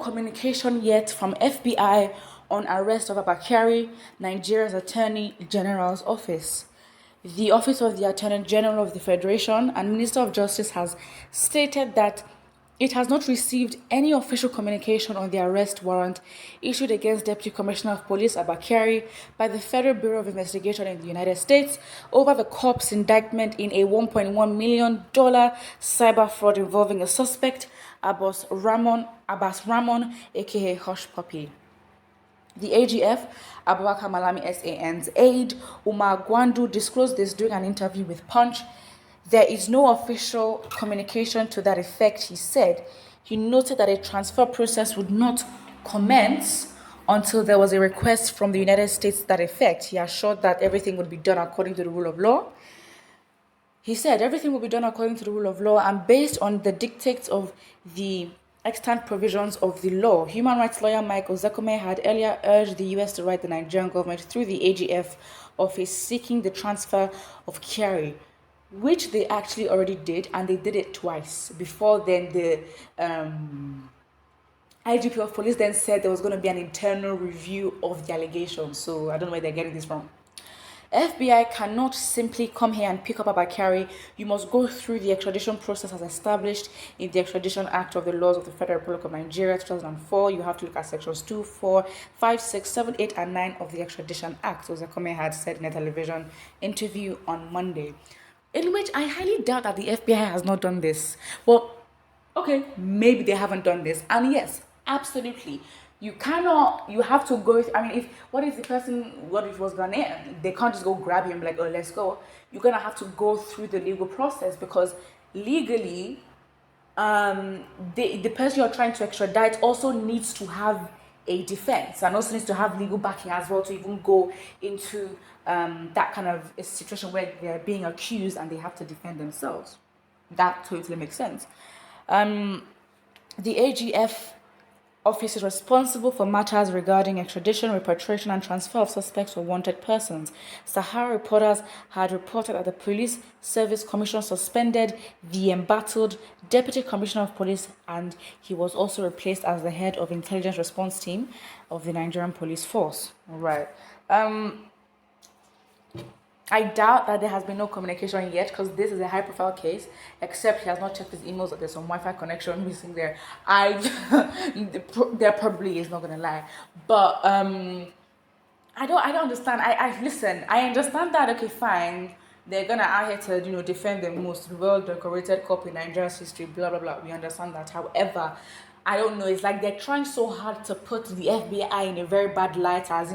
communication yet from FBI on arrest of Abba Kyari, Nigeria's Attorney General's office. The Office of the Attorney General of the Federation and Minister of Justice has stated that it has not received any official communication on the arrest warrant issued against Deputy Commissioner of Police Abba Kyari by the Federal Bureau of Investigation in the United States over the corpse indictment in a $1.1 million cyber fraud involving a suspect, Abbas Ramon, aka Hush Puppy. The AGF, Abubakar Malami SAN's aide, Umar Gwandu, disclosed this during an interview with Punch. There is no official communication to that effect, he said. He noted that a transfer process would not commence until there was a request from the United States to that effect. He assured that everything would be done according to the rule of law. He said everything will be done according to the rule of law and based on the dictates of the extant provisions of the law. Human rights lawyer Michael Zakome had earlier urged the US to write the Nigerian government through the AGF office seeking the transfer of Kyari, which they actually already did, and they did it twice. Before then, the IGP of police then said there was going to be an internal review of the allegations. So I don't know where they're getting this from. FBI cannot simply come here and pick up Abba Kyari. You must go through the extradition process as established in the Extradition Act of the Laws of the Federal Republic of Nigeria, 2004. You have to look at sections 2, 4, 5, 6, 7, 8, and 9 of the Extradition Act, as Zakome had said in a television interview on Monday, in which I highly doubt that the FBI has not done this. Well, okay, maybe they haven't done this. And yes, absolutely. You have to go, what if it was Ghanaian? They can't just go grab him like, oh, let's go. You're going to have to go through the legal process because legally, the person you're trying to extradite also needs to have a defense and also needs to have legal backing as well to even go into that kind of a situation where they're being accused and they have to defend themselves. That totally makes sense. The AGF office is responsible for matters regarding extradition, repatriation, and transfer of suspects or wanted persons. Sahara reporters had reported that the Police Service Commission suspended the embattled Deputy Commissioner of Police, and he was also replaced as the head of Intelligence Response Team of the Nigerian Police Force. All right. I doubt that there has been no communication yet because this is a high-profile case, except he has not checked his emails that there's some Wi-Fi connection missing there. There probably is, not gonna lie, but I don't understand. Listen. I understand that. Okay, fine. They're gonna out here to defend the most well-decorated cop in Nigeria's history. Blah blah blah. We understand that. However, I don't know. It's like they're trying so hard to put the FBI in a very bad light as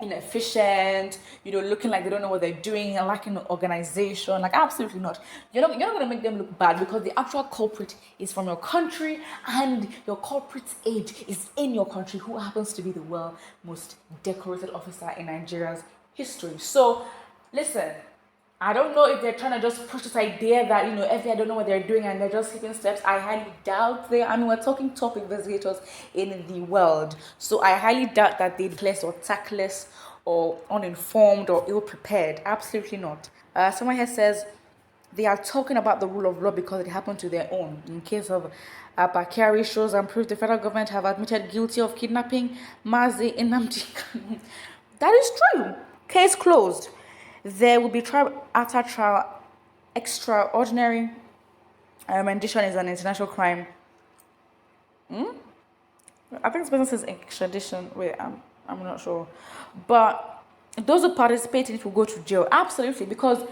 inefficient, looking like they don't know what they're doing and lacking organization. Like, absolutely not. You're not going to make them look bad because the actual culprit is from your country and your culprit's age is in your country, who happens to be the most decorated officer in Nigeria's history. So, listen, I don't know if they're trying to just push this idea that, FBI don't know what they're doing and they're just taking steps. I highly doubt we're talking top investigators in the world. So I highly doubt that they're less or tactless or uninformed or ill-prepared. Absolutely not. Someone here says they are talking about the rule of law because it happened to their own. In case of Abba Kyari, shows and proof the federal government have admitted guilty of kidnapping Mazi Nnamdi. That is true. Case closed. There will be trial after trial. Extraordinary rendition is an international crime. I think this person says extradition. Wait, I'm not sure. But those who participate in it will go to jail. Absolutely. Because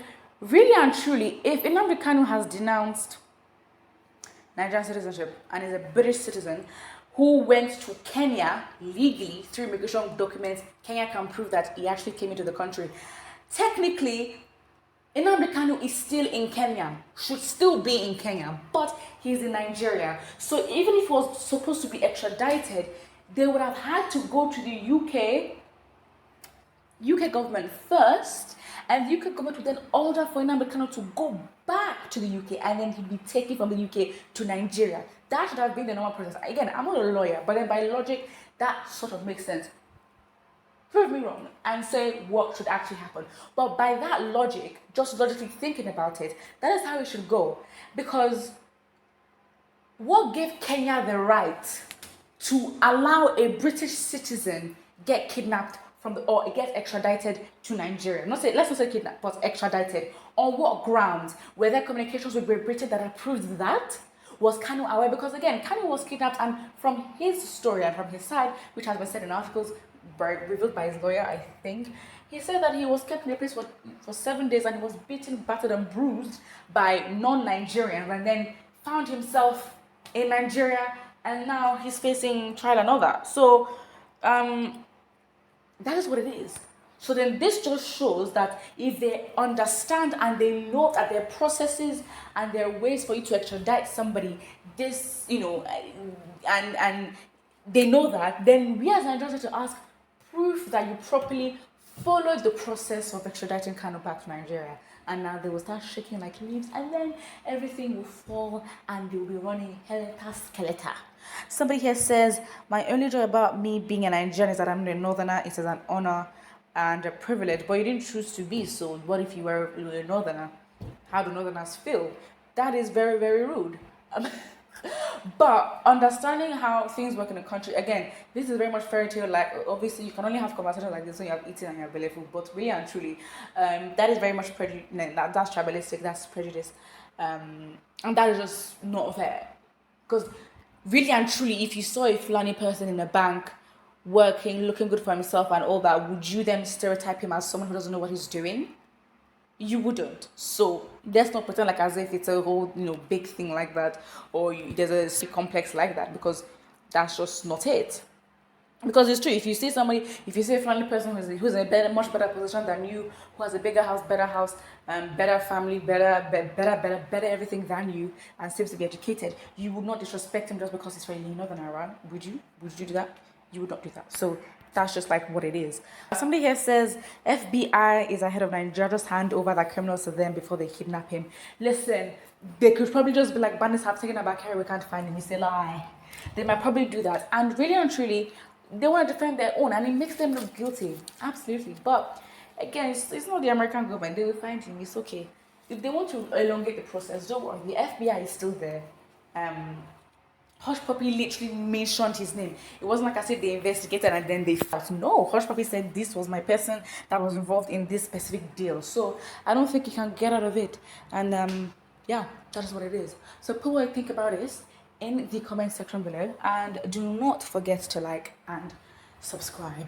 really and truly, if Nnamdi Kanu has denounced Nigerian citizenship and is a British citizen who went to Kenya legally through immigration documents, Kenya can prove that he actually came into the country. Technically, Nnamdi Kanu is still in Kenya, should still be in Kenya, but he's in Nigeria. So even if he was supposed to be extradited, they would have had to go to the UK government first, and the UK government would then order for Nnamdi Kanu to go back to the UK, and then he'd be taken from the UK to Nigeria. That should have been the normal process. Again, I'm not a lawyer, but then by logic, that sort of makes sense. Prove me wrong and say what should actually happen. But by that logic, just logically thinking about it, that is how it should go. Because What gave Kenya the right to allow a British citizen get kidnapped or get extradited to Nigeria? Let's not say kidnapped, but extradited. On what grounds? Were there communications with Great Britain that approved that? Was Kanu aware? Because again, Kanu was kidnapped, and from his story and from his side, which has been said in articles revealed by his lawyer, I think, he said that he was kept in a place for 7 days and he was beaten, battered, and bruised by non-Nigerians, and then found himself in Nigeria, and now he's facing trial and all that. So, that is what it is. So then this just shows that if they understand and they know that there are processes and there are ways for you to extradite somebody, this, and they know that, then we as Nigerians have to ask proof that you properly followed the process of extraditing Kano back to Nigeria. And now they will start shaking like leaves, and then everything will fall and they will be running helter-skelter. Somebody here says, my only joy about me being a Nigerian is that I'm a northerner. It is an honor and a privilege, but you didn't choose to be, so what if you were a northerner? How do northerners feel? That is very, very rude. But understanding how things work in the country, again, this is very much fairy tale. Like, obviously you can only have conversations like this when you have eaten and you're belly full, but really and truly, that is very much prejudice. That's tribalistic, that's prejudice, and that is just not fair. Because really and truly, if you saw a Fulani person in a bank working, looking good for himself and all that, would you then stereotype him as someone who doesn't know what he's doing? You wouldn't. So let's not pretend like as if it's a whole big thing like that, or there's a complex like that, because that's just not it. Because it's true, if you see a family person who's in a much better position than you, who has a bigger house, better family, better everything than you, and seems to be educated, you would not disrespect him just because he's from Northern Iran, would you? Would you do that? You would not do that. So that's just like what it is. Somebody here says FBI is ahead of Nigeria. Just hand over the criminals to them before they kidnap him. Listen, they could probably just be like, bandits have taken Abba Kyari, we can't find him. You say lie. They might probably do that. And really and truly, they want to defend their own, and it makes them look guilty. Absolutely. But again, it's not the American government. They will find him. It's okay. If they want to elongate the process, don't worry. The FBI is still there. Hush Puppy literally mentioned his name. It wasn't like I said they investigated and then they found. No, Hush Puppy said this was my person that was involved in this specific deal. So I don't think you can get out of it. And yeah, that is what it is. So put what you think about this in the comment section below, and do not forget to like and subscribe.